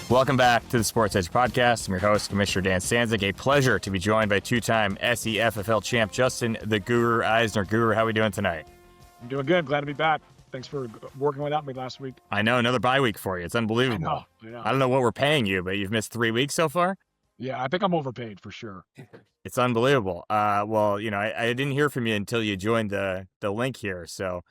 Welcome back to the Sports Edge Podcast. I'm your host, Commissioner Dan Stanzik. A pleasure to be joined by two-time SEFFL champ Justin the Guru Eisner. Guru, how are we doing tonight? I'm doing good. Glad to be back. Thanks for working without me last week. I know, another bye week for you. It's unbelievable. I know. I don't know what we're paying you, but you've missed 3 weeks so far? Yeah, I think I'm overpaid for sure. It's unbelievable. Well, you know, I didn't hear from you until you joined the link here. So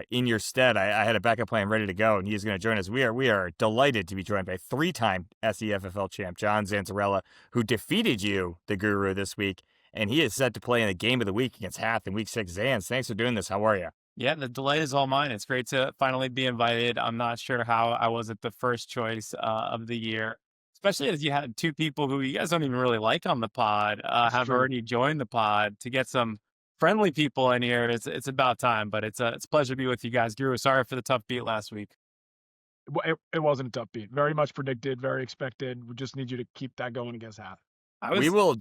in your stead, I had a backup plan ready to go, and he's going to join us. We are delighted to be joined by three-time SEFFL champ John Zanzarella, who defeated you, the Guru, this week, and he is set to play in the game of the week against Hath in Week 6. Zans, thanks for doing this. How are you? Yeah, the delight is all mine. It's great to finally be invited. I'm not sure how I wasn't the first choice of the year, especially as you had two people who you guys don't even really like on the pod have already joined the pod. To get some friendly people in here, it's about time. But it's a pleasure to be with you guys. Guru, sorry for the tough beat last week. It wasn't a tough beat. Very much predicted, very expected. We just need you to keep that going against Hath. We'll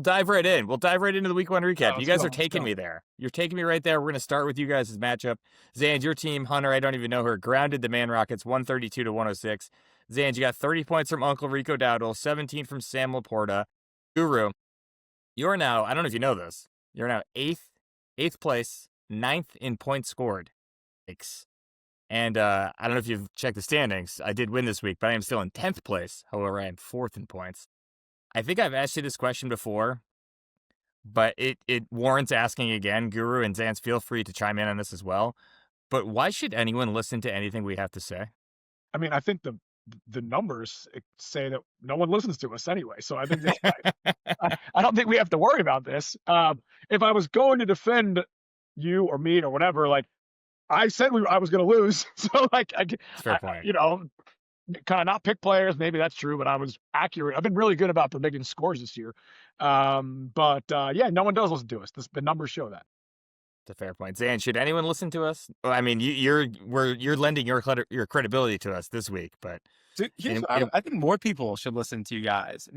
dive right in. We'll dive right into the week one recap. You guys are taking me there. You're taking me right there. We're going to start with you guys' matchup. Zans, your team, Hunter, I don't even know her, grounded the Man Rockets 132-106. Zans, you got 30 points from Uncle Rico Dowdle, 17 from Sam Laporta. Guru, you're now, I don't know if you know this, you're now eighth place, 9th in points scored. Thanks. And I don't know if you've checked the standings. I did win this week, but I am still in 10th place. However, I am 4th in points. I think I've asked you this question before, but it warrants asking again. Guru and Zans, feel free to chime in on this as well. But why should anyone listen to anything we have to say? I mean, I think the numbers say that no one listens to us anyway. So I think I don't think we have to worry about this. If I was going to defend you or me or whatever, like I said, I was going to lose. So like, Fair point. Kind of not pick players. Maybe that's true, but I was accurate. I've been really good about predicting scores this year. Yeah, no one does listen to us. The numbers show that. It's a fair point. Zan, should anyone listen to us? Well, I mean, you're lending your credibility to us this week, but I think more people should listen to you guys.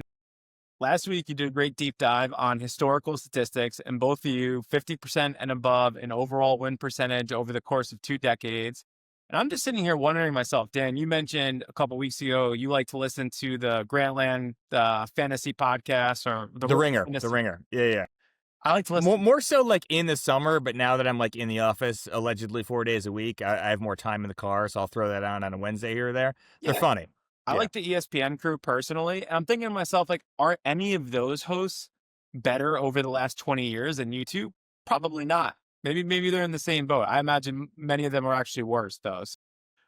Last week, you did a great deep dive on historical statistics, and both of you 50% and above in overall win percentage over the course of 2 decades. And I'm just sitting here wondering myself, Dan, you mentioned a couple weeks ago you like to listen to the Grantland fantasy podcast or the Ringer. Yeah. I like to listen more so like in the summer, but now that I'm like in the office allegedly 4 days a week, I have more time in the car, so I'll throw that on a Wednesday here or there. Yeah. They're funny. I like the ESPN crew personally. And I'm thinking to myself, like, are any of those hosts better over the last 20 years than you two? Probably not. Maybe they're in the same boat. I imagine many of them are actually worse, though. So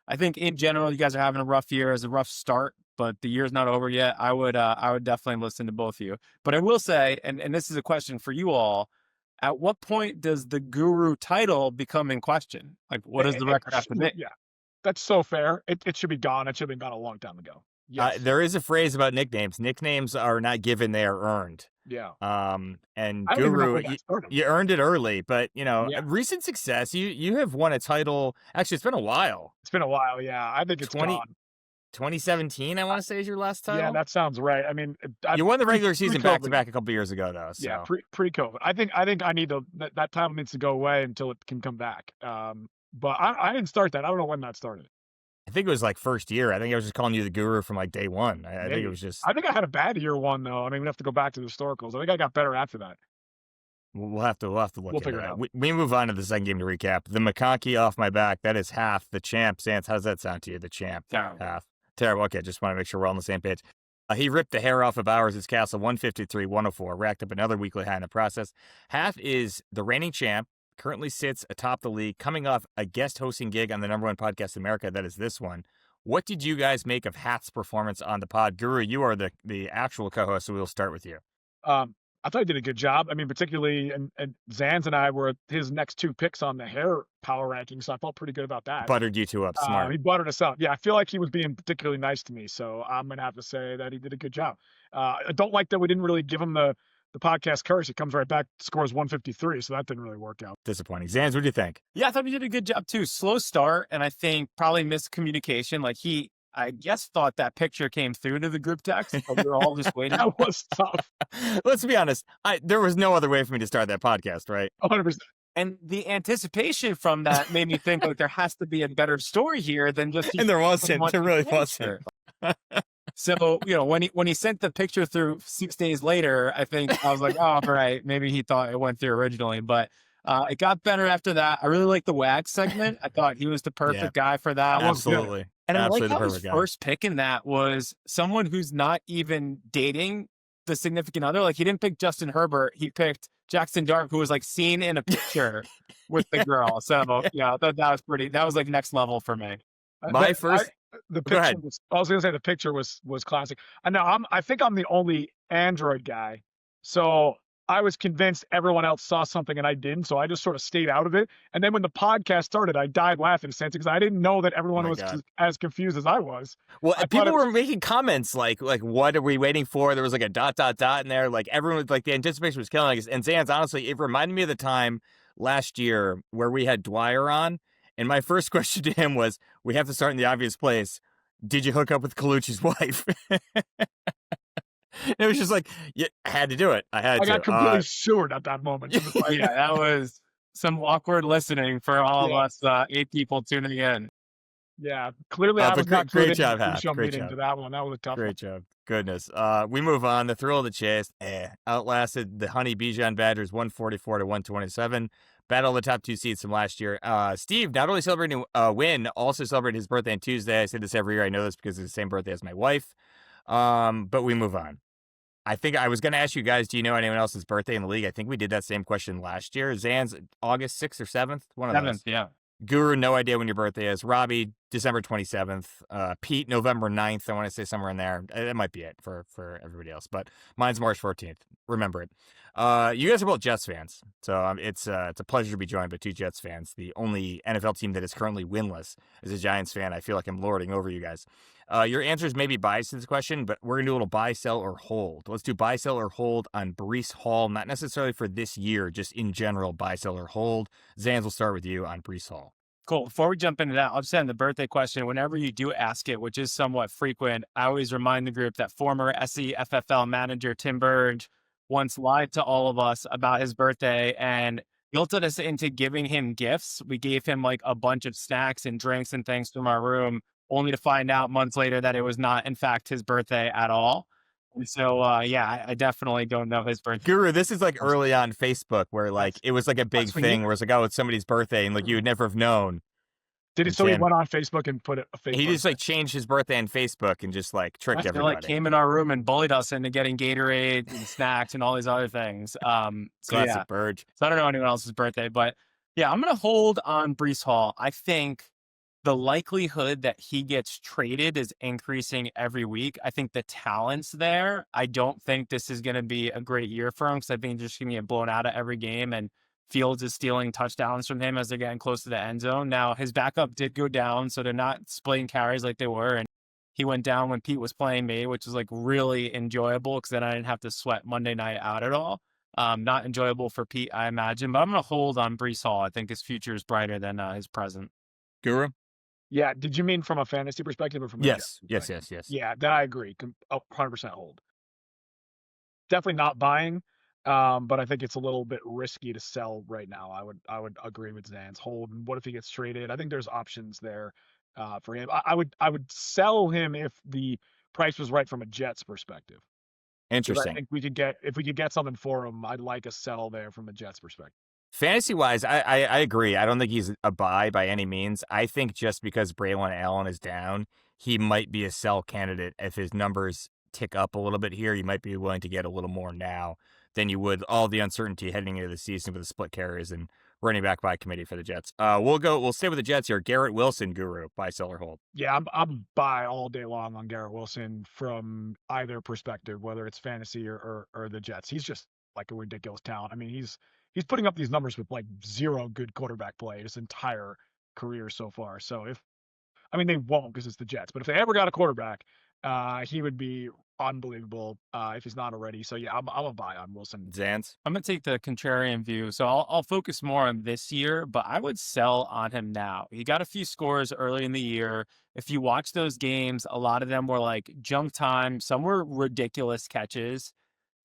I think in general, you guys are having a rough year, as a rough start, but the year's not over yet. I would definitely listen to both of you. But I will say, and this is a question for you all, at what point does the Guru title become in question? Like, what does the record have to be? Yeah, that's so fair. It should be gone. It should have been gone a long time ago. Yes. There is a phrase about nicknames. Nicknames are not given; they are earned. Yeah. And Guru, you earned it early, but recent success. You have won a title. Actually, it's been a while. Yeah. I think it's 2017, I want to say, is your last title. Yeah, that sounds right. I mean, you won the regular season back to back a couple years ago, though. So. Yeah, pre-COVID. I think I need that title needs to go away until it can come back. But I didn't start that. I don't know when that started. I think it was like first year. I think I was just calling you the Guru from like day one. I think it was just. I think I had a bad year one though. I mean, we have to go back to the historicals. I think I got better after that. We'll have to look. We'll figure it out. We move on to the second game to recap. The McConkey off my back. That is Hath, the champ. Zans, how does that sound to you? The champ. Hath. Terrible. Okay, just want to make sure we're all on the same page. He ripped the hair off of Bowers' castle, 153-104, racked up another weekly high in the process. Hath is the reigning champ. Currently sits atop the league, coming off a guest hosting gig on the #1 podcast in America. That is this one. What did you guys make of Hath's performance on the pod? Guru, you are the actual co-host, so we'll start with you. I thought he did a good job. I mean, particularly, and Zans and I were his next 2 picks on the hair power ranking, so I felt pretty good about that. Buttered you two up, smart. He buttered us up. Yeah, I feel like he was being particularly nice to me, so I'm going to have to say that he did a good job. I don't like that we didn't really give him the podcast curse. It comes right back, scores 153, so that didn't really work out. Disappointing. Zans, what do you think? Yeah, I thought he did a good job too. Slow start, and I think probably miscommunication. Like I guess thought that picture came through to the group text, but we were all just waiting. That was tough. Let's be honest. There was no other way for me to start that podcast, right? 100%. And the anticipation from that made me think like there has to be a better story here than just. And there wasn't. There really wasn't. So, when he sent the picture through 6 days later, I think I was like, oh, right, maybe he thought it went through originally, but it got better after that. I really like the WAG segment. I thought he was the Yeah, perfect guy for that. That was good. absolutely. And I like Absolutely the how his perfect guy. first pick in that was someone who's not even dating the significant other. Like, he didn't pick Justin Herbert. He picked Jackson Dart, who was like seen in a picture with the girl. So yeah, I thought that was like next level for me. My first. The Go ahead. picture was, I was gonna say the picture was classic. And now I think I'm the only Android guy, so I was convinced everyone else saw something and I didn't, so I just sort of stayed out of it. And then when the podcast started, I died laughing, because I didn't know that everyone my was God. as confused as I was. Well, I thought people it- were making comments like, what are we waiting for? There was like a ... in there. Like everyone was like, the anticipation was killing us. And Zan's, honestly, it reminded me of the time last year where we had Dwyer on. And my first question to him was, we have to start in the obvious place. Did you hook up with Colucci's wife? It was just like, yeah, I had to do it. I got completely sewered at that moment. Yeah, that was some awkward listening for all Yeah. of us 8 people tuning in. Yeah, clearly I was but not great good job, in the Hap. pre-show Great meeting job. to that one. That was a tough one. Great job. Goodness. We move on. The thrill of the chase outlasted the Honey Bijan Badgers 144 to 127. Battle of the top 2 seeds from last year. Steve, not only celebrating a win, also celebrated his birthday on Tuesday. I say this every year. I know this because it's the same birthday as my wife. But we move on. I think I was going to ask you guys, do you know anyone else's birthday in the league? I think we did that same question last year. Zan's August 6th or 7th? One of those. 7th, yeah. Guru, no idea when your birthday is. Robbie, December 27th. Pete, November 9th. I want to say somewhere in there. That might be it for everybody else. But mine's March 14th. Remember it. You guys are both Jets fans. So it's a pleasure to be joined by 2 Jets fans. The only NFL team that is currently winless. As a Giants fan, I feel like I'm lording over you guys. Your answers may be biased to this question, but we're going to do a little buy, sell, or hold. Let's do buy, sell, or hold on Breece Hall. Not necessarily for this year, just in general, buy, sell, or hold. Zans, will start with you on Breece Hall. Cool. Before we jump into that, I'll just end the birthday question. Whenever you do ask it, which is somewhat frequent, I always remind the group that former SEFFL manager Tim Burge once lied to all of us about his birthday and guilted us into giving him gifts. We gave him like a bunch of snacks and drinks and things from our room, only to find out months later that it was not, in fact, his birthday at all. And so, I definitely don't know his birthday. Guru, this is like early on Facebook where like it was like a big thing where it's like, oh, it's somebody's birthday and like you would never have known. Did it? So he went on Facebook and put a fake. He just like changed his birthday on Facebook and just like tricked everybody. Like came in our room and bullied us into getting Gatorade and snacks and all these other things. Classic Burge. So I don't know anyone else's birthday, but yeah, I'm gonna hold on Breece Hall. I think the likelihood that he gets traded is increasing every week. I think the talent's there. I don't think this is going to be a great year for him because I think he's just going to get blown out of every game, and Fields is stealing touchdowns from him as they're getting close to the end zone. Now, his backup did go down, so they're not splitting carries like they were, and he went down when Pete was playing me, which was like really enjoyable because then I didn't have to sweat Monday night out at all. Not enjoyable for Pete, I imagine, but I'm going to hold on Breece Hall. I think his future is brighter than his present. Guru? Yeah. Did you mean from a fantasy perspective or from a yes. Yeah, that I agree. 100% hold. Definitely not buying, but I think it's a little bit risky to sell right now. I would agree with Zan's hold. And what if he gets traded? I think there's options there for him. I would sell him if the price was right from a Jets perspective. Interesting. I think if we could get something for him, I'd like a sell there from a Jets perspective. Fantasy wise, I agree. I don't think he's a buy by any means. I think just because Braylon Allen is down, he might be a sell candidate. If his numbers tick up a little bit here, you might be willing to get a little more now than you would all the uncertainty heading into the season with the split carries and running back by committee for the Jets. We'll stay with the Jets here. Garrett Wilson, Guru, buy, sell, or hold. Yeah, I'm buy all day long on Garrett Wilson from either perspective, whether it's fantasy or the Jets. He's just like a ridiculous talent. I mean, he's putting up these numbers with like zero good quarterback play his entire career so far. So they won't because it's the Jets, but if they ever got a quarterback, he would be unbelievable if he's not already. So yeah, I'm a buy on Wilson. Zans? I'm going to take the contrarian view. So I'll focus more on this year, but I would sell on him now. He got a few scores early in the year. If you watch those games, a lot of them were like junk time. Some were ridiculous catches.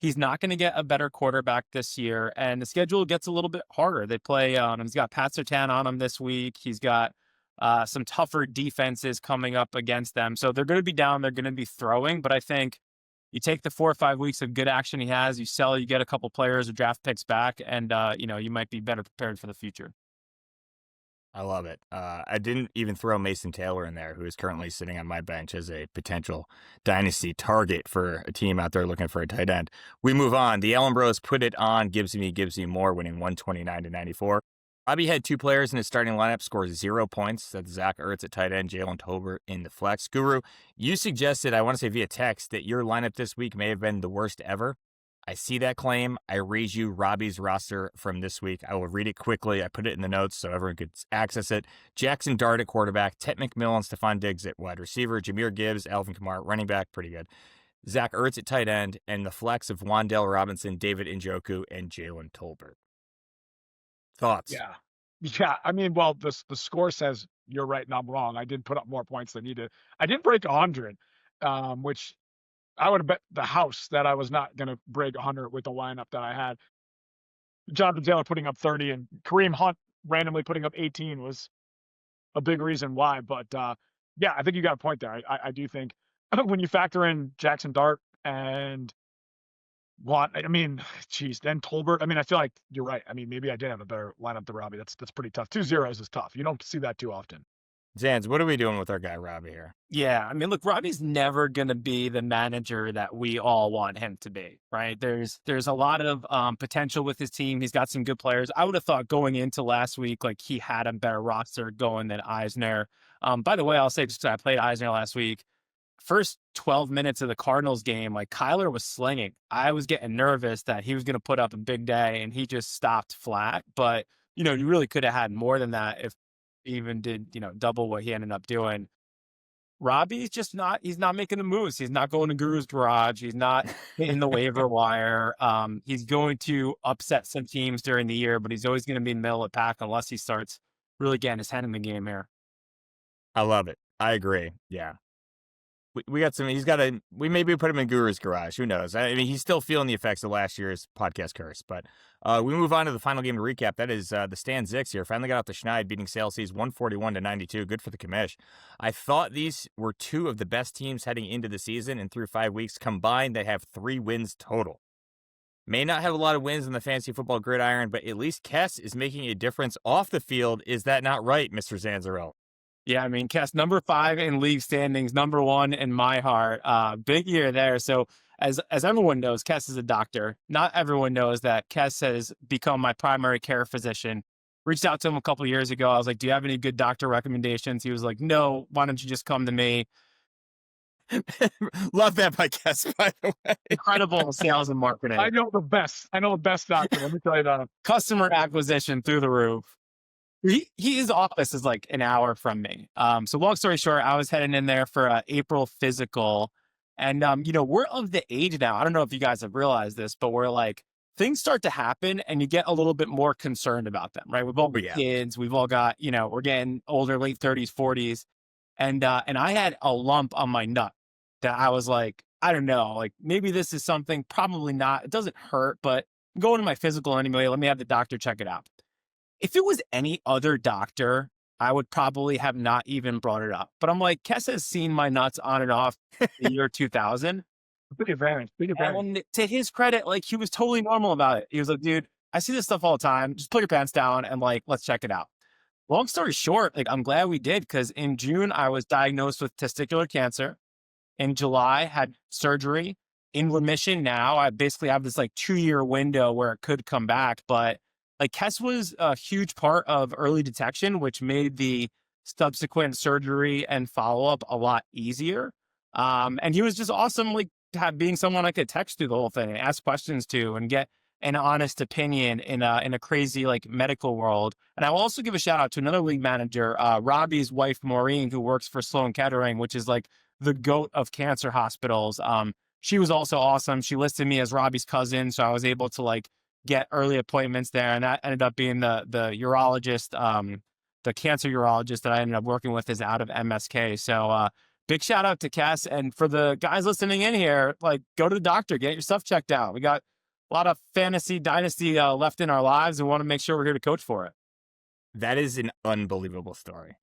He's not going to get a better quarterback this year, and the schedule gets a little bit harder. They play, he's got Pat Surtain on him this week. He's got some tougher defenses coming up against them. So they're going to be down. They're going to be throwing. But I think you take the 4 or 5 weeks of good action he has, you sell, you get a couple players or draft picks back, and, you might be better prepared for the future. I love it. I didn't even throw Mason Taylor in there, who is currently sitting on my bench as a potential dynasty target for a team out there looking for a tight end. We move on. The Allen Bros put it on. Gives me more, winning 129-94. Robbie had 2 players in his starting lineup, scores 0 points. That's Zach Ertz at tight end, Jalen Tolbert in the flex. Guru, you suggested, I want to say via text, that your lineup this week may have been the worst ever. I see that claim. I raise you Robbie's roster from this week. I will read it quickly. I put it in the notes so everyone could access it. Jackson Dart at quarterback, Ted McMillan, Stephon Diggs at wide receiver, Jahmyr Gibbs, Alvin Kamara at running back, pretty good. Zach Ertz at tight end, and the flex of Wan'Dale Robinson, David Njoku, and Jalen Tolbert. Thoughts? Yeah. I mean, well, the score says you're right and I'm wrong. I did put up more points than you did. I did break 100, which I would have bet the house that I was not going to break 100 with the lineup that I had. Jonathan Taylor putting up 30 and Kareem Hunt randomly putting up 18 was a big reason why. But yeah, I think you got a point there. I do think when you factor in Jackson Dart and then Tolbert. I mean, I feel like you're right. I mean, maybe I did have a better lineup than Robbie. That's pretty tough. 2 zeros is tough. You don't see that too often. Zans, what are we doing with our guy Robbie here? Yeah, I mean, look, Robbie's never going to be the manager that we all want him to be, right? There's a lot of potential with his team. He's got some good players. I would have thought going into last week, like he had a better roster going than Eisner. By the way, I'll say, just I played Eisner last week. First 12 minutes of the Cardinals game, like Kyler was slinging. I was getting nervous that he was going to put up a big day, and he just stopped flat. But, you really could have had more than that if even did, double what he ended up doing. Robbie's just he's not making the moves. He's not going to Guru's garage. He's not hitting the waiver wire. He's going to upset some teams during the year, but he's always going to be in the middle of the pack unless he starts really getting his head in the game here. I love it. I agree. Yeah. We got some, we maybe put him in Guru's garage. Who knows? I mean, he's still feeling the effects of last year's podcast curse. But we move on to the final game to recap. That is the Stan Zix here. Finally got out the Schneid, beating Celsius 141-92. Good for the Commish. I thought these were 2 of the best teams heading into the season, and through 5 weeks combined, they have 3 wins total. May not have a lot of wins in the fantasy football gridiron, but at least Kess is making a difference off the field. Is that not right, Mr. Zanzarelli? Yeah, I mean, Kess, number 5 in league standings, number 1 in my heart. Big year there. So as everyone knows, Kess is a doctor. Not everyone knows that Kess has become my primary care physician. Reached out to him a couple of years ago. I was like, do you have any good doctor recommendations? He was like, no, why don't you just come to me? Love that by Kess, by the way. Incredible sales and marketing. I know the best doctor. Let me tell you that. Customer acquisition through the roof. His office is like an hour from me. So long story short, I was heading in there for an April physical. And, we're of the age now. I don't know if you guys have realized this, but we're like, things start to happen and you get a little bit more concerned about them, right? We've all got kids. We've all got, we're getting older, late 30s, 40s. And I had a lump on my nut that I was like, I don't know, like maybe this is something, probably not. It doesn't hurt, but I'm going to my physical anyway. Let me have the doctor check it out. If it was any other doctor, I would probably have not even brought it up. But I'm like, Kess has seen my nuts on and off the year 2000. Big advantage. And to his credit, like he was totally normal about it. He was like, dude, I see this stuff all the time. Just put your pants down and like, let's check it out. Long story short, like I'm glad we did, because in June, I was diagnosed with testicular cancer. In July, had surgery, in remission now. I basically have this like 2-year window where it could come back, but like Kess was a huge part of early detection, which made the subsequent surgery and follow-up a lot easier. And he was just awesome, like being someone I could text through the whole thing and ask questions to and get an honest opinion in a crazy like medical world. And I will also give a shout out to another league manager, Robbie's wife, Maureen, who works for Sloan Kettering, which is like the GOAT of cancer hospitals. She was also awesome. She listed me as Robbie's cousin. So I was able to like get early appointments there. And that ended up being the urologist, the cancer urologist that I ended up working with is out of MSK. So big shout out to Cass. And for the guys listening in here, like go to the doctor, get your stuff checked out. We got a lot of fantasy dynasty left in our lives and want to make sure we're here to coach for it. That is an unbelievable story.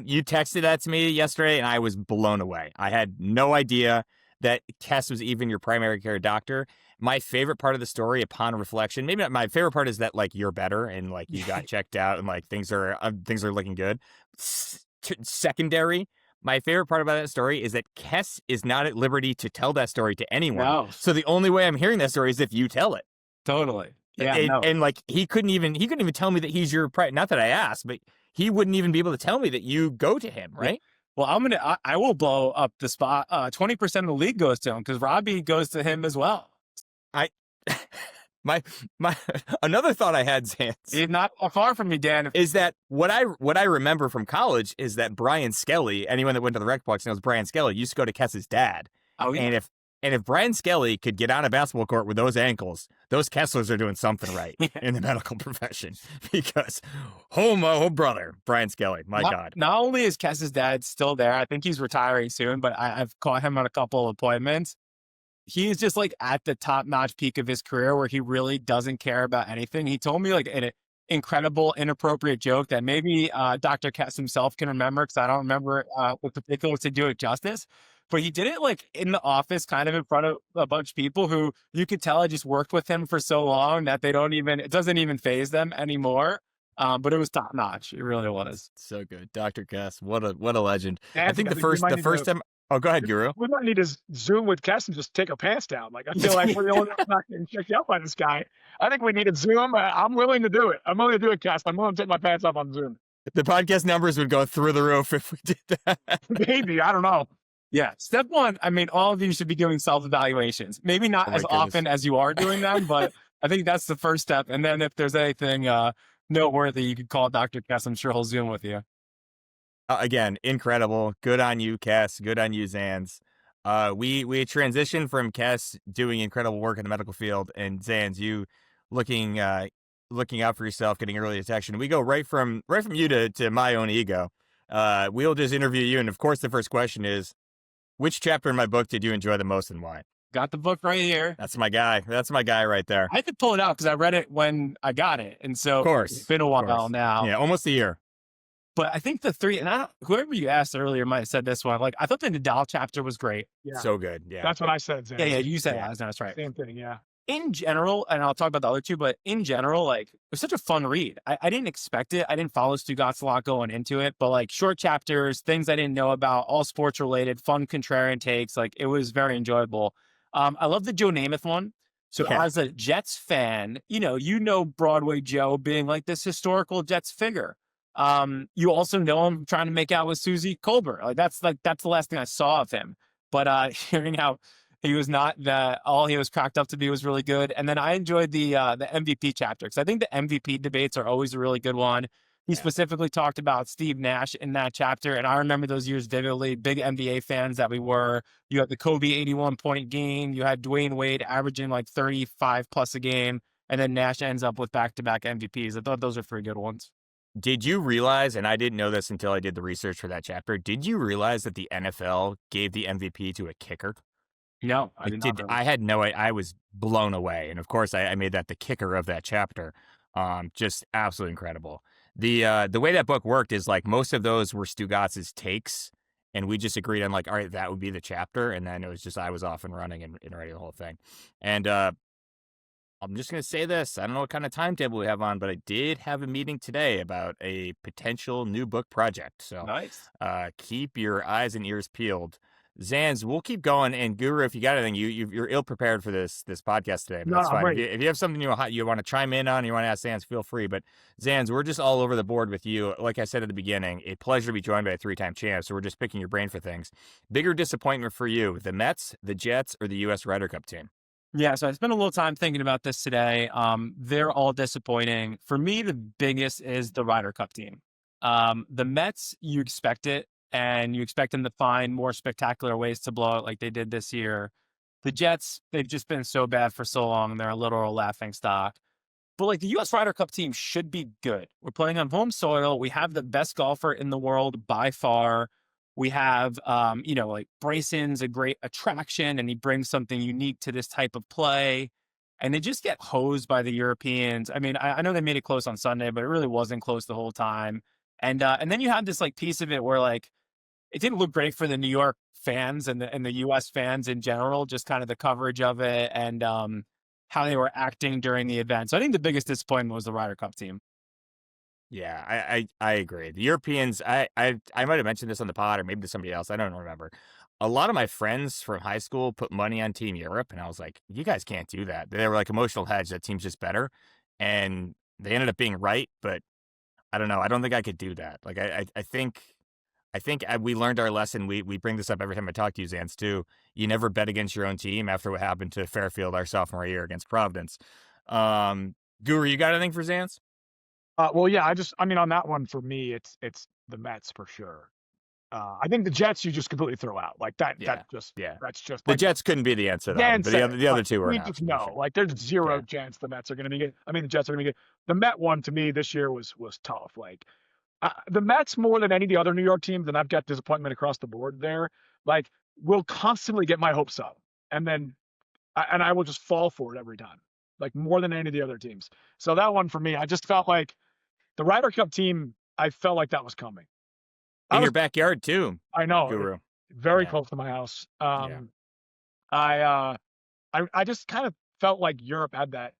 You texted that to me yesterday, and I was blown away. I had no idea that Kess was even your primary care doctor. My favorite part of the story, upon reflection, maybe not my favorite part, is that like you're better and like you got checked out and like things are looking good. Secondary, my favorite part about that story is that Kess is not at liberty to tell that story to anyone. No. So the only way I'm hearing that story is if you tell it. Totally. Yeah. And like he couldn't even tell me that he's your not that I asked, but he wouldn't even be able to tell me that you go to him, right? Well, I will blow up the spot. 20% of the league goes to him because Robbie goes to him as well. My another thought I had, Zans, He's not far from me, Dan. Is that what I remember from college is that Brian Skelly, anyone that went to the Recplex knows Brian Skelly, used to go to Kess's dad. Oh, yeah. And if Brian Skelly could get on a basketball court with those ankles, those Kesslers are doing something right in the medical profession. Because, oh brother, Brian Skelly, my God. Not only is Kess's dad still there, I think he's retiring soon, but I've caught him on a couple of appointments. He's just like at the top-notch peak of his career where he really doesn't care about anything. He told me like an incredible, inappropriate joke that maybe Dr. Kess himself can remember because I don't remember with particulars to do it justice. But he did it like in the office, kind of in front of a bunch of people who you could tell had just worked with him for so long that it doesn't even faze them anymore. But it was top notch. It really was. So good. Dr. Kess, what a legend. Yeah, I think the first time. Oh, go ahead, Guru. We might need to Zoom with Kess and just take our pants down. Like, I feel like we're the only ones not getting checked out by this guy. I think we need to Zoom. I'm willing to do it. I'm willing to do it, Kess. I'm willing to take my pants off on Zoom. The podcast numbers would go through the roof if we did that. Maybe. I don't know. Yeah. Step one, I mean, all of you should be doing self-evaluations. Maybe not as often as you are doing them, but I think that's the first step. And then if there's anything noteworthy, you could call Dr. Kess. I'm sure he'll Zoom with you. Again, incredible. Good on you, Kess. Good on you, Zans. We transitioned from Kess doing incredible work in the medical field, and Zans, you looking out for yourself, getting early detection. We go right from you to my own ego. We'll just interview you, and of course, the first question is, which chapter in my book did you enjoy the most and why? Got the book right here. That's my guy. That's my guy right there. I had to pull it out because I read it when I got it, and so of course, it's been a while now. Yeah, almost a year. But I think the three, and whoever you asked earlier might have said this one. Like, I thought the Nadal chapter was great. Yeah. So good. Yeah. That's what I said, Zan. Yeah, you said that. That's right. Same thing, yeah. In general, and I'll talk about the other two, but in general, like, it was such a fun read. I didn't expect it. I didn't follow Stugatz a lot going into it, but like short chapters, things I didn't know about, all sports related, fun contrarian takes. Like, it was very enjoyable. I love the Joe Namath one. So as a Jets fan, you know Broadway Joe being like this historical Jets figure. You also know him trying to make out with Susie Colbert. That's the last thing I saw of him. But hearing how he was not all he was cracked up to be was really good. And then I enjoyed the MVP chapter because I think the MVP debates are always a really good one. He specifically talked about Steve Nash in that chapter, and I remember those years vividly. Big NBA fans that we were. You had the Kobe 81-point game. You had Dwayne Wade averaging like 35 plus a game, and then Nash ends up with back-to-back MVPs. I thought those are three good ones. Did you realize, and I didn't know this until I did the research for that chapter, did you realize that the NFL gave the MVP to a kicker? No, I did not. I had no idea. I was blown away. And of course, I made that the kicker of that chapter. Just absolutely incredible. The way that book worked is like most of those were Stugatz's takes, and we just agreed on like, all right, that would be the chapter. And then it was just I was off and running and writing the whole thing. And I'm just going to say this. I don't know what kind of timetable we have on, but I did have a meeting today about a potential new book project. So nice. Keep your eyes and ears peeled. Zans, we'll keep going. And Guru, if you got anything, you're ill prepared for this podcast today. But that's fine. If you have something you want to chime in on, you want to ask Zans, feel free. But Zans, we're just all over the board with you. Like I said at the beginning, a pleasure to be joined by a three-time champ. So we're just picking your brain for things. Bigger disappointment for you: the Mets, the Jets, or the U.S. Ryder Cup team? Yeah, so I spent a little time thinking about this today. They're all disappointing. For me, the biggest is the Ryder Cup team. The Mets, you expect it, and you expect them to find more spectacular ways to blow it like they did this year. The Jets, they've just been so bad for so long, and they're a literal laughing stock. But like the U.S. Ryder Cup team should be good. We're playing on home soil. We have the best golfer in the world by far. We have, like Brayson's a great attraction, and he brings something unique to this type of play. And they just get hosed by the Europeans. I mean, I know they made it close on Sunday, but it really wasn't close the whole time. And then you have this like piece of it where like it didn't look great for the New York fans and the US fans in general, just kind of the coverage of it and how they were acting during the event. So I think the biggest disappointment was the Ryder Cup team. Yeah, I agree. The Europeans, I might have mentioned this on the pod or maybe to somebody else. I don't remember. A lot of my friends from high school put money on Team Europe, and I was like, you guys can't do that. They were like emotional hedge. That team's just better. And they ended up being right, but I don't know. I don't think I could do that. Like, I think we learned our lesson. We bring this up every time I talk to you, Zans, too. You never bet against your own team after what happened to Fairfield our sophomore year against Providence. Guru, you got anything for Zans? Well, yeah, I mean, on that one for me, it's the Mets for sure. I think the Jets you just completely throw out like that. That's just the like, Jets couldn't be the answer. But the other two were we not. just know like there's zero chance the Mets are going to be good. I mean, the Jets are going to be good. The Met one to me this year was tough. Like the Mets more than any of the other New York teams, and I've got disappointment across the board there. Like will constantly get my hopes up, and then I will just fall for it every time. Like more than any of the other teams. So that one for me, I just felt like the Ryder Cup team. I felt like that was coming. In your backyard too. I know. Guru. Very close to my house. I just kind of felt like Europe had that,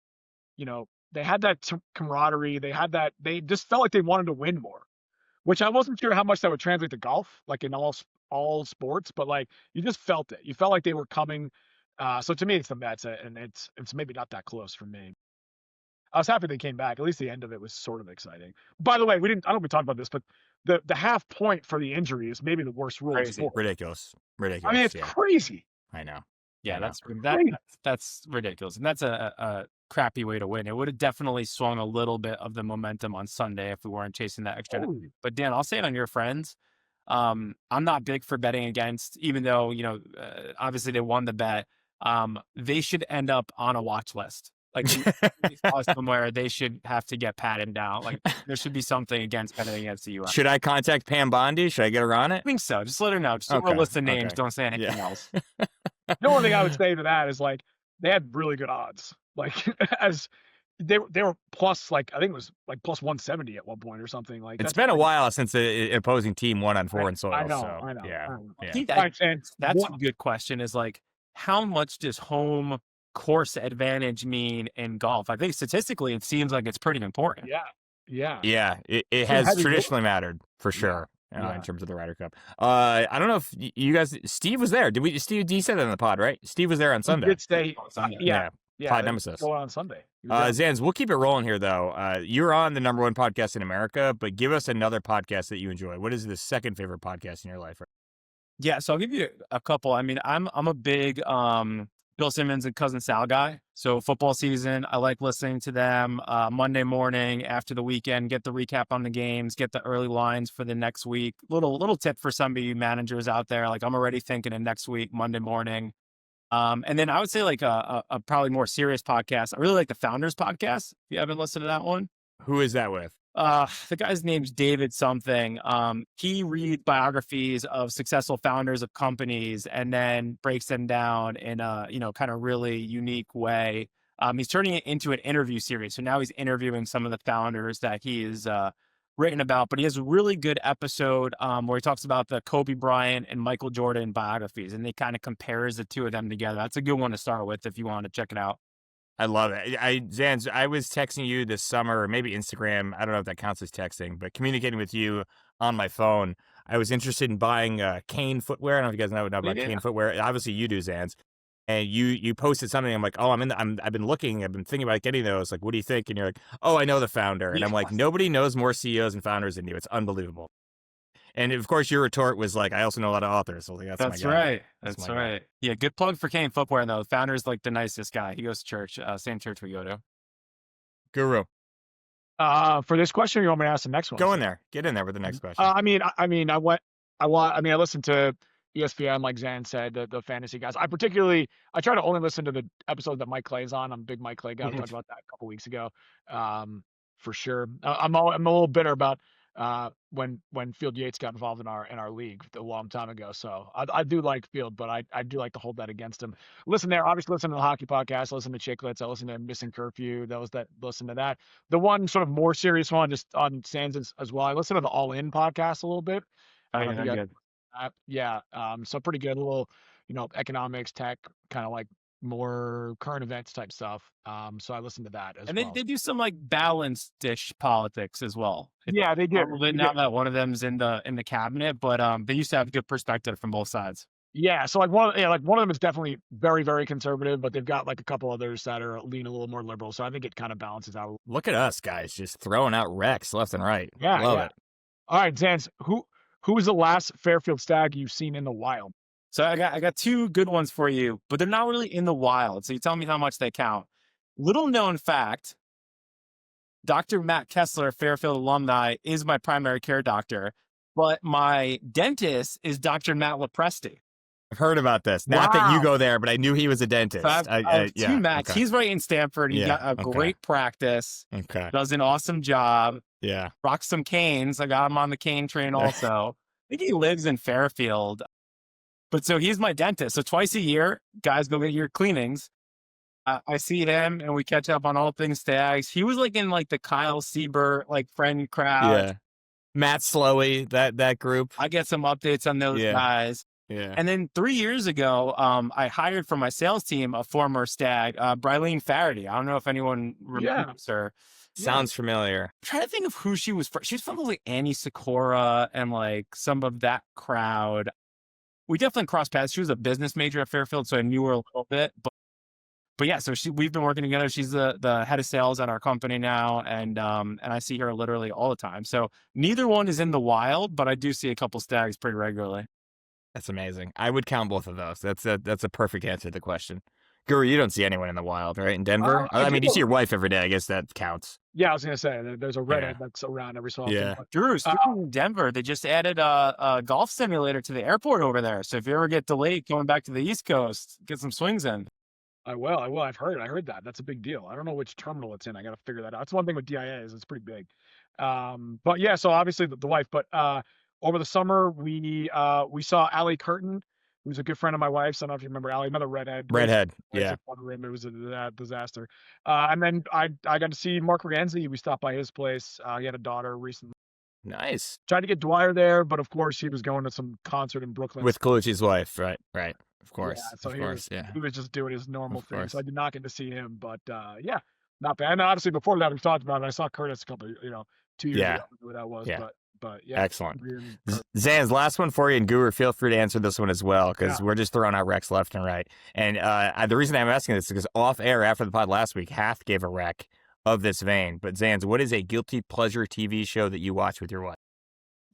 they had that camaraderie. They just felt like they wanted to win more, which I wasn't sure how much that would translate to golf, like in all sports, but like you just felt it. You felt like they were coming. So to me, it's the Mets, and it's maybe not that close for me. I was happy they came back. At least the end of it was sort of exciting. By the way, I don't know if we talked about this, but the half point for the injury is maybe the worst rule in sport. Ridiculous. I mean, it's crazy. I know. Yeah, that's ridiculous. And that's a crappy way to win. It would have definitely swung a little bit of the momentum on Sunday if we weren't chasing that extra. But Dan, I'll say it on your friends. I'm not big for betting against, even though, obviously they won the bet. They should end up on a watch list. Like somewhere they should have to get patted down. Like there should be something against betting against the U.S. Should I contact Pam Bondi? Should I get her on it? I think so. Just let her know. Just a list of names. Don't say anything else. The only thing I would say to that is like they had really good odds. Like as they were plus like I think it was like plus 170 at one point or something. Like it's been a while since the opposing team won on foreign soil. I know. Yeah. I think that's a good question. Is like how much does home course advantage mean in golf? I think statistically it seems like it's pretty important. Yeah. It has traditionally mattered for sure. In terms of the Ryder Cup. I don't know if you guys, Steve was there. Steve, you said that in the pod, right? Steve was there on Sunday. He did say, yeah. Pod Nemesis. Going on Sunday. Zans, we'll keep it rolling here though. You're on the #1 podcast in America, but give us another podcast that you enjoy. What is the second favorite podcast in your life? Yeah, so I'll give you a couple. I mean, I'm a big Bill Simmons and Cousin Sal guy. So football season, I like listening to them Monday morning after the weekend, get the recap on the games, get the early lines for the next week. Little tip for some of you managers out there. Like I'm already thinking of next week, Monday morning. And then I would say like a probably more serious podcast. I really like the Founders podcast. If you haven't listened to that one. Who is that with? The guy's name's David something. He reads biographies of successful founders of companies and then breaks them down in a, kind of really unique way. He's turning it into an interview series. So now he's interviewing some of the founders that he is written about, but he has a really good episode where he talks about the Kobe Bryant and Michael Jordan biographies, and he kind of compares the two of them together. That's a good one to start with if you want to check it out. I love it. Zans, I was texting you this summer, or maybe Instagram. I don't know if that counts as texting, but communicating with you on my phone. I was interested in buying Kane footwear. I don't know if you guys know about Kane footwear. Obviously, you do, Zans. And you posted something. I'm like, oh, I've been looking. I've been thinking about getting those. Like, what do you think? And you're like, oh, I know the founder. And I'm like, nobody knows more CEOs and founders than you. It's unbelievable. And of course, your retort was like, I also know a lot of authors. So like, that's my guy. Right. That's right. Guy. Yeah, good plug for Kane footwear, though. The founder's like the nicest guy. He goes to church, same church we go to. Guru. For this question, you want me to ask the next one? Go in there. Get in there with the next question. I listened to ESPN, like Zan said, the fantasy guys. I try to only listen to the episode that Mike Clay's on. I'm a big Mike Clay guy. We talked about that a couple weeks ago. For sure. I'm a little bitter about when Field Yates got involved in our league a long time ago. So I do like Field, but I do like to hold that against him. Listen there, obviously listen to the hockey podcast, listen to Chicklets, I listen to Missing Curfew, those that listen to that. The one sort of more serious one just on Sands as well. I listen to the All In podcast a little bit. Oh, I don't know if yeah, you guys, good. yeah. So pretty good, a little, economics, tech, kind of like more current events type stuff. So I listen to that as And well. they do some like balanced-ish politics as well. It's Yeah, they do. probably now that one of them's in the cabinet, but they used to have good perspective from both sides. Yeah, so like one of them is definitely very, very conservative, but they've got like a couple others that are lean a little more liberal. So I think it kind of balances out. Look at us, guys, just throwing out Rex left and right. Yeah, Love yeah. it. All right, Zans, who was the last Fairfield stag you've seen in the wild? So I got two good ones for you, but they're not really in the wild. So you tell me how much they count. Little known fact, Dr. Matt Kessler, Fairfield alumni, is my primary care doctor, but my dentist is Dr. Matt Lepresti. I've heard about this. Not that you Wow. go there, but I knew he was a dentist. So I have yeah, two Matts. okay. He's right in Stanford. He's Yeah, got a okay. great practice. Okay. Does an awesome job. Yeah. Rocks some canes. I got him on the cane train also. I think he lives in Fairfield. But so he's my dentist. So twice a year, guys go get your cleanings. I see him and we catch up on all things stags. He was like in like the Kyle Siebert like friend crowd. Yeah. Matt Slowey, that group. I get some updates on those guys. Yeah. And then 3 years ago, I hired for my sales team a former stag, Brilene Faraday. I don't know if anyone remembers her. Sounds familiar. I'm trying to think of who she was from. She was from like Annie Sikora and like some of that crowd. We definitely crossed paths. She was a business major at Fairfield, so I knew her a little bit. But yeah, so we've been working together. She's the head of sales at our company now, and I see her literally all the time. So neither one is in the wild, but I do see a couple stags pretty regularly. That's amazing. I would count both of those. That's a perfect answer to the question. Guru, you don't see anyone in the wild, right? In Denver? I mean, you see your wife every day. I guess that counts. Yeah, I was gonna say there's a redhead that's around every so often. Yeah. But, Drew, speaking of Denver, they just added a golf simulator to the airport over there. So if you ever get delayed coming back to the East Coast, get some swings in. I will. I heard that. That's a big deal. I don't know which terminal it's in. I got to figure that out. That's one thing with DIA is it's pretty big. But yeah, so obviously the wife. But over the summer we saw Allie Curtin, who's a good friend of my wife's. I don't know if you remember Allie, another redhead. Yeah. It was a disaster. And then I got to see Mark Reganzi. We stopped by his place. He had a daughter recently. Nice. Tried to get Dwyer there, but of course he was going to some concert in Brooklyn With Colucci's wife, right? Of course. Yeah, so Of he was just doing his normal thing. course. So I did not get to see him, but yeah, not bad. And obviously before that, we've talked about it. I saw Curtis a couple, 2 years ago. I don't know who that was, but yeah. Excellent. Zans, last one for you, and Guru, feel free to answer this one as well, because we're just throwing out Recs left and right. And the reason I'm asking this is because off air after the pod last week, Hath gave a rec of this vein. But Zans, what is a guilty pleasure TV show that you watch with your wife?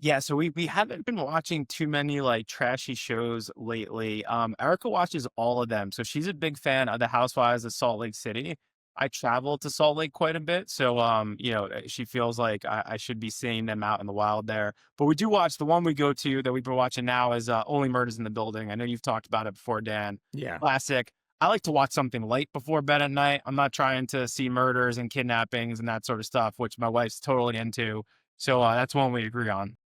Yeah, so we haven't been watching too many like trashy shows lately. Erica watches all of them. So she's a big fan of the Housewives of Salt Lake City. I travel to Salt Lake quite a bit. So, she feels like I should be seeing them out in the wild there. But we do watch the one we go to that we've been watching now is Only Murders in the Building. I know you've talked about it before, Dan. Yeah. Classic. I like to watch something light before bed at night. I'm not trying to see murders and kidnappings and that sort of stuff, which my wife's totally into. So that's one we agree on.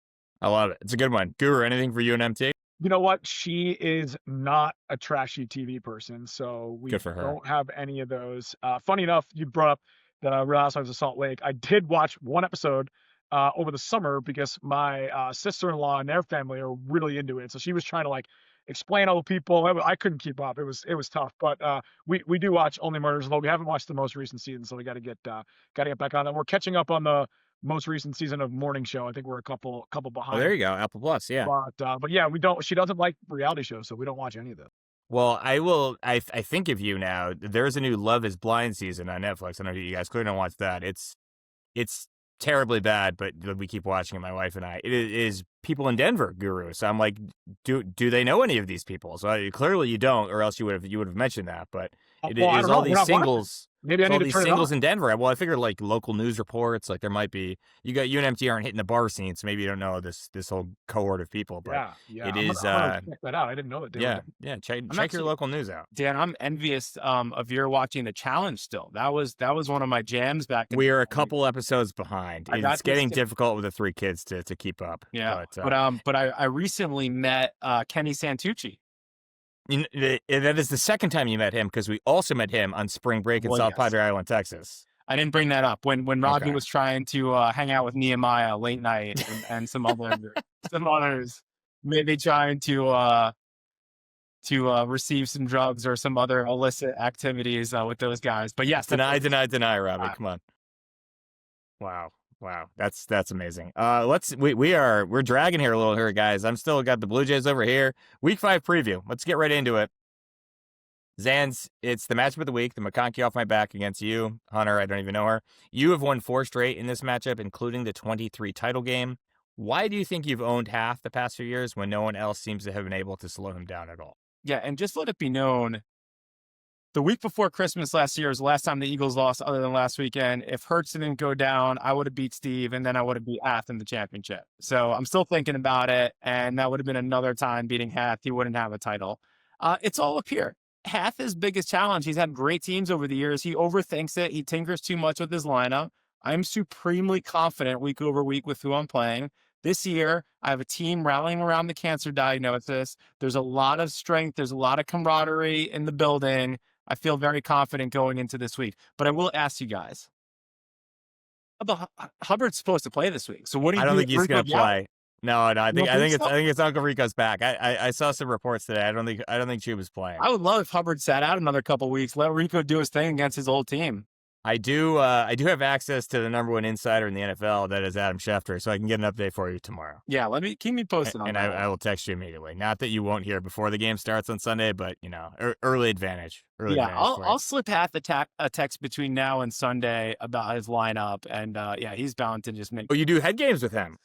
I love it. It's a good one. Guru, anything for you and MT? You know what? She is not a trashy TV person, so we Good for her. don't have any of those. Funny enough, you brought up the Real Housewives of Salt Lake. I did watch one episode over the summer because my sister-in-law and their family are really into it. So she was trying to like explain all the people. I couldn't keep up. It was tough. But we do watch Only Murders, although we haven't watched the most recent season, so we got to get back on that. We're catching up on the most recent season of Morning Show. I think we're a couple behind. Oh, there you go. Apple Plus, yeah. But yeah, we don't. She doesn't like reality shows, so we don't watch any of them. Well, I will. I think of you now. There's a new Love Is Blind season on Netflix. I know you guys clearly don't watch that. It's terribly bad, but we keep watching it, my wife and I. It is people in Denver, Guru. So I'm like, do they know any of these people? So clearly you don't, or else you would have mentioned that. But it is all these singles. Maybe I It's need all to these turn it singles on. in Denver. Well, I figure like local news reports, like there might be. You and MT aren't hitting the bar scene, so maybe you don't know this whole cohort of people. But Yeah. it I'm is. gonna check that out. I didn't know that they were. Yeah. Check I'm your actually, local news out. Dan, I'm envious of your watching the challenge still. That was one of my jams back in We the are a day. couple episodes behind. I got It's to getting skip- difficult with the 3 kids to keep up. Yeah. But But I recently met Kenny Santucci. that is the second time you met him, because we also met him on spring break in Well, South yes. Padre Island, Texas. I didn't bring that up when Robbie Okay. was trying to hang out with Nehemiah late night and some others, maybe trying to receive some drugs or some other illicit activities with those guys. But yes, Deny, Robbie. Come on. Wow. That's amazing. We're dragging here a little here, guys. I'm still got the Blue Jays over here. Week 5 preview. Let's get right into it. Zans, it's the matchup of the week. The McConkey off my back against you. Hunter, I don't even know her. You have won 4 straight in this matchup, including the 23 title game. Why do you think you've owned half the past few years when no one else seems to have been able to slow him down at all? Yeah, and just let it be known, the week before Christmas last year was the last time the Eagles lost other than last weekend. If Hurts didn't go down, I would have beat Steve, and then I would have beat Hath in the championship. So I'm still thinking about it, and that would have been another time beating Hath. He wouldn't have a title. It's all up here. Hath his biggest challenge. He's had great teams over the years. He overthinks it. He tinkers too much with his lineup. I'm supremely confident week over week with who I'm playing. This year, I have a team rallying around the cancer diagnosis. There's a lot of strength. There's a lot of camaraderie in the building. I feel very confident going into this week. But I will ask you guys, Hubbard's supposed to play this week. So what do you do? I don't think he's going to play. No. I think it's Uncle Rico's back. I saw some reports today. I don't think Chuba's playing. I would love if Hubbard sat out another couple of weeks. Let Rico do his thing against his old team. I do have access to the number 1 insider in the NFL, that is Adam Schefter, so I can get an update for you tomorrow. Yeah, keep me posted on that. And I will text you immediately. Not that you won't hear before the game starts on Sunday, but early advantage. I'll slip Hath a text between now and Sunday about his lineup, and he's bound to just make. Oh, you do head games with him?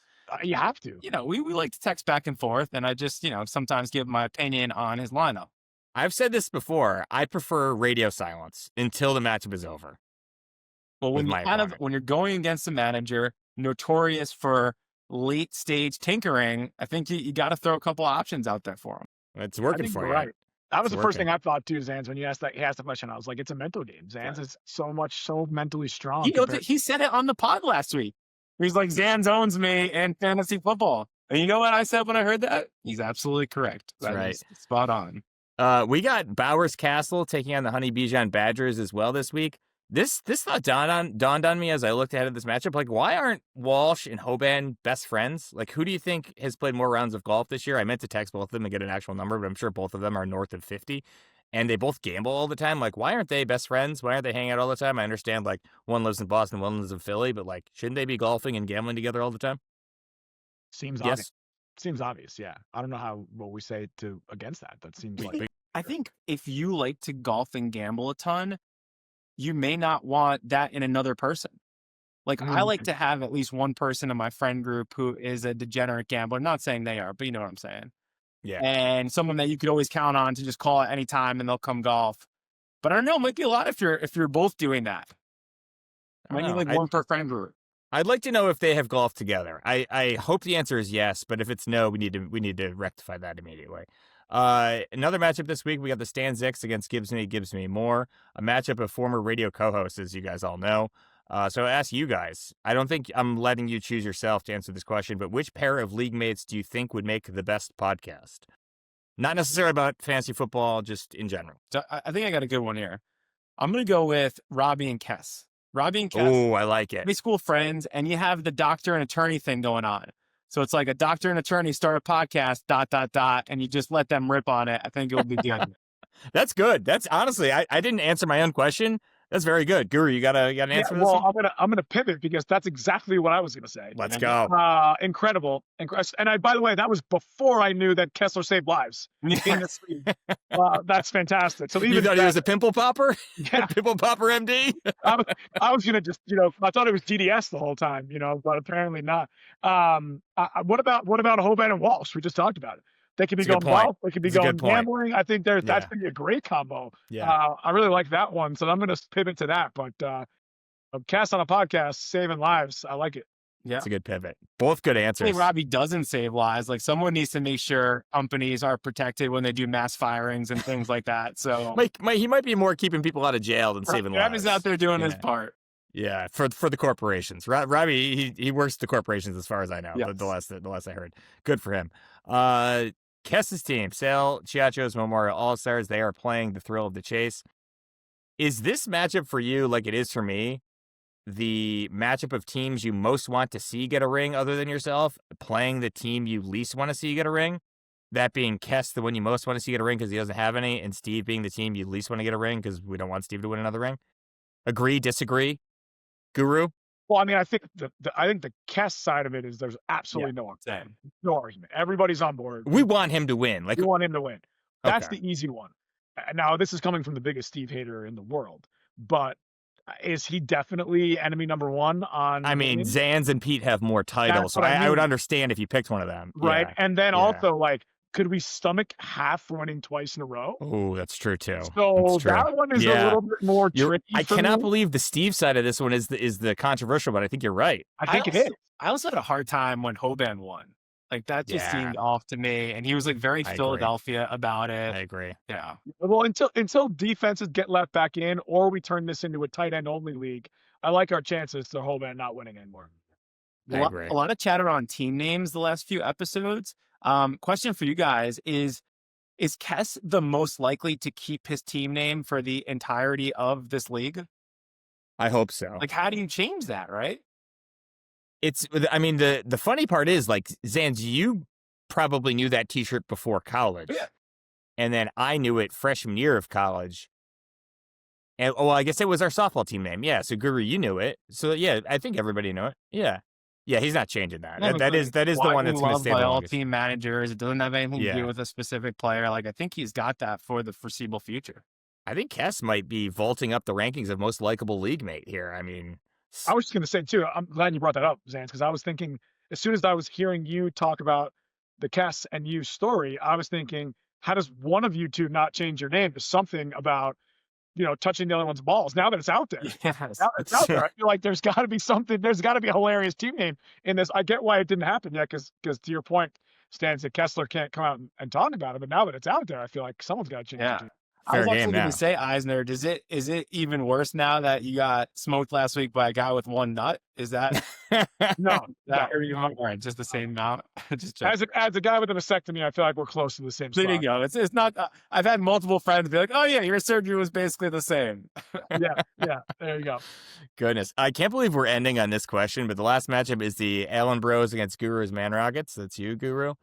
You have to. We like to text back and forth, and I just sometimes give my opinion on his lineup. I've said this before. I prefer radio silence until the matchup is over. Well, when you're going against a manager notorious for late stage tinkering, I think you got to throw a couple options out there for him. It's working for you. Right. That was the first thing I thought too, Zans. When he asked the question, I was like, it's a mental game. Zans is so mentally strong. He said it on the pod last week. He's like, Zans owns me in fantasy football. And you know what I said when I heard that? He's absolutely correct. That's right. Spot on. We got Bowers Castle taking on the Honey Bijan Badgers as well this week. This thought dawned on me as I looked ahead at this matchup. Like, why aren't Walsh and Hoban best friends? Like, who do you think has played more rounds of golf this year? I meant to text both of them and get an actual number, but I'm sure both of them are north of 50. And they both gamble all the time. Like, why aren't they best friends? Why aren't they hanging out all the time? I understand, like, one lives in Boston, one lives in Philly, but, like, shouldn't they be golfing and gambling together all the time? Seems obvious. Seems obvious, yeah. I don't know what we say against that. That seems like... I think if you like to golf and gamble a ton, you may not want that in another person. Like, I like to have at least one person in my friend group who is a degenerate gambler. Not saying they are, but you know what I'm saying. Yeah. And someone that you could always count on to just call at any time and they'll come golf. But I don't know, it might be a lot if you're both doing that. Might need like one per friend group. I'd like to know if they have golf together. I hope the answer is yes, but if it's no, we need to rectify that immediately. Another matchup this week, we got the Stan Zix against Gibbs Me More, a matchup of former radio co-hosts, as you guys all know. So I ask you guys, I don't think I'm letting you choose yourself to answer this question, but which pair of league mates do you think would make the best podcast? Not necessarily about fantasy football, just in general. So I think I got a good one here. I'm going to go with Robbie and Kess. Robbie and Kess. Oh, I like it. High school friends, and you have the doctor and attorney thing going on. So it's like a doctor and attorney start a podcast, ... and you just let them rip on it. I think it would be good. That's good. That's honestly, I didn't answer my own question. That's very good. Guru, you got an answer for this one? I'm gonna pivot because that's exactly what I was gonna say. Let's go. Incredible. And by the way, that was before I knew that Kessler saved lives. That's fantastic. So you thought he was a pimple popper? Yeah. Pimple popper MD? I was gonna just, I thought it was DDS the whole time, but apparently not. What about Hoban and Walsh? We just talked about it. They could be That's a good going point. golf. They could be That's a going good point. gambling. I think that's Yeah. going to be a great combo. Yeah. I really like that one. So I'm going to pivot to that. But a cast on a podcast, saving lives. I like it. Yeah. It's a good pivot. Both good answers. Hopefully Robbie doesn't save lives. Like someone needs to make sure companies are protected when they do mass firings and things like that. So he might be more keeping people out of jail than saving lives. Robbie's out there doing his part. Yeah, for the corporations. Robbie, he works the corporations as far as I know. Yes. The last I heard. Good for him. Kess's team, Sale Chiachos Memorial All-Stars, they are playing the Thrill of the Chase. Is this matchup for you, like it is for me, the matchup of teams you most want to see get a ring other than yourself, playing the team you least want to see get a ring? That being Kess, the one you most want to see get a ring because he doesn't have any, and Steve being the team you least want to get a ring because we don't want Steve to win another ring? Agree, disagree? Guru? Well, I mean, I think the Kess side of it is there's absolutely no argument. Everybody's on board. We want him to win. Like we want him to win. That's Okay. the easy one. Now, this is coming from the biggest Steve hater in the world, but is he definitely enemy number one on? I mean, Zans and Pete have more titles, so I would understand if you picked one of them. Right. Yeah. And then also, like, could we stomach half winning twice in a row? Oh, that's true too. So that one is a little bit more tricky. I cannot believe the Steve side of this one is the controversial, but I think you're right. I think it is. I also had a hard time when Hoban won. Like that just seemed off to me, and he was like very Philadelphia about it. I agree. Yeah. Well, until defenses get left back in, or we turn this into a tight end only league, I like our chances to Hoban not winning anymore. I agree. A lot of chatter on team names the last few episodes. Question for you guys is Kess the most likely to keep his team name for the entirety of this league? I hope so. Like, how do you change that, right? I mean, the funny part is, like, Zans, you probably knew that t-shirt before college. Yeah. And then I knew it freshman year of college. And, well, I guess it was our softball team name. Yeah, so Guru, you knew it. So, yeah, I think everybody knew it. Yeah. Yeah, he's not changing that. That is the one that's going to stay by the all longest. team managers. It doesn't have anything to do with a specific player. Like, I think he's got that for the foreseeable future. I think Kess might be vaulting up the rankings of most likable league mate here. I mean, I was just going to say, too, I'm glad you brought that up, Zans, because I was thinking, as soon as I was hearing you talk about the Kess and you story, I was thinking, how does one of you two not change your name to something about, touching the other one's balls? Now that it's out there, Yes. now that it's out there, I feel like there's got to be something. There's got to be a hilarious team name in this. I get why it didn't happen yet, because to your point, Stan, that Kessler can't come out and talk about it. But now that it's out there, I feel like someone's got to change it. I was actually going to say, Eisner, is it even worse now that you got smoked last week by a guy with one nut? Is that no? Just the same amount. Just as a guy with a vasectomy, I feel like we're close to the same spot. There you go. It's not. I've had multiple friends be like, "Oh yeah, your surgery was basically the same." yeah. There you go. Goodness, I can't believe we're ending on this question. But the last matchup is the Allen Bros against Guru's Man Rockets. That's you, Guru.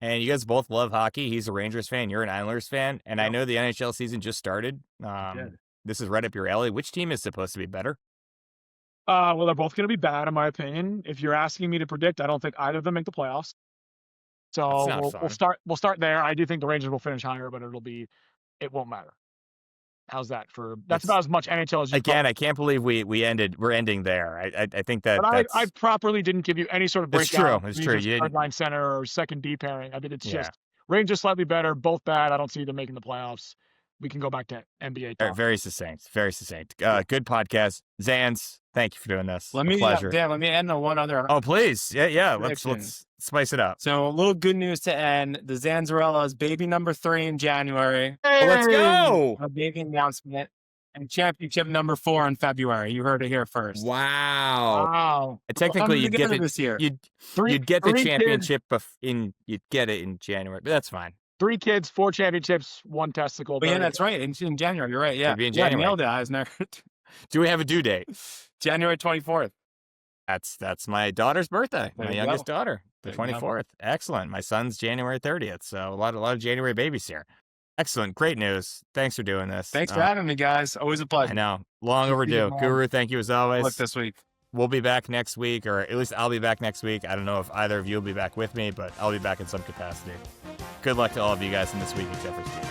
And you guys both love hockey. He's a Rangers fan. You're an Islanders fan. And I know the NHL season just started. This is right up your alley. Which team is supposed to be better? Well, they're both going to be bad, in my opinion. If you're asking me to predict, I don't think either of them make the playoffs. So we'll start there. I do think the Rangers will finish higher, but it won't matter. How's that that's about as much NHL as you again. I can't believe we're ending there. I think that. But I properly didn't give you any sort of breakdown. It's true. Third line center or second D pairing. I think it's just Rangers slightly better, both bad. I don't see them making the playoffs. We can go back to NBA talk. Very succinct. Very succinct. Good podcast. Zans, thank you for doing this. Pleasure. Let me end on one other. Oh, please. Yeah. Let's spice it up. So a little good news to end. The Zanzarella's baby number 3 in January. Hey! Let's go. A baby announcement. And championship number 4 in February. You heard it here first. Wow. Technically, you'd get it this year. You'd get the championship you'd get it in January, but that's fine. 3 kids, 4 championships, 1 testicle. But yeah, that's right. In January, you're right. Yeah, in January. Nailed it, Eisner. Do we have a due date? January 24th. That's my daughter's birthday. My youngest daughter, the 24th. Excellent. My son's January 30th. So a lot of January babies here. Excellent. Great news. Thanks for doing this. Thanks for having me, guys. Always a pleasure. I know. Long overdue. Guru, thank you as always. Look this week. We'll be back next week, or at least I'll be back next week. I don't know if either of you will be back with me, but I'll be back in some capacity. Good luck to all of you guys in this week, except for Steve.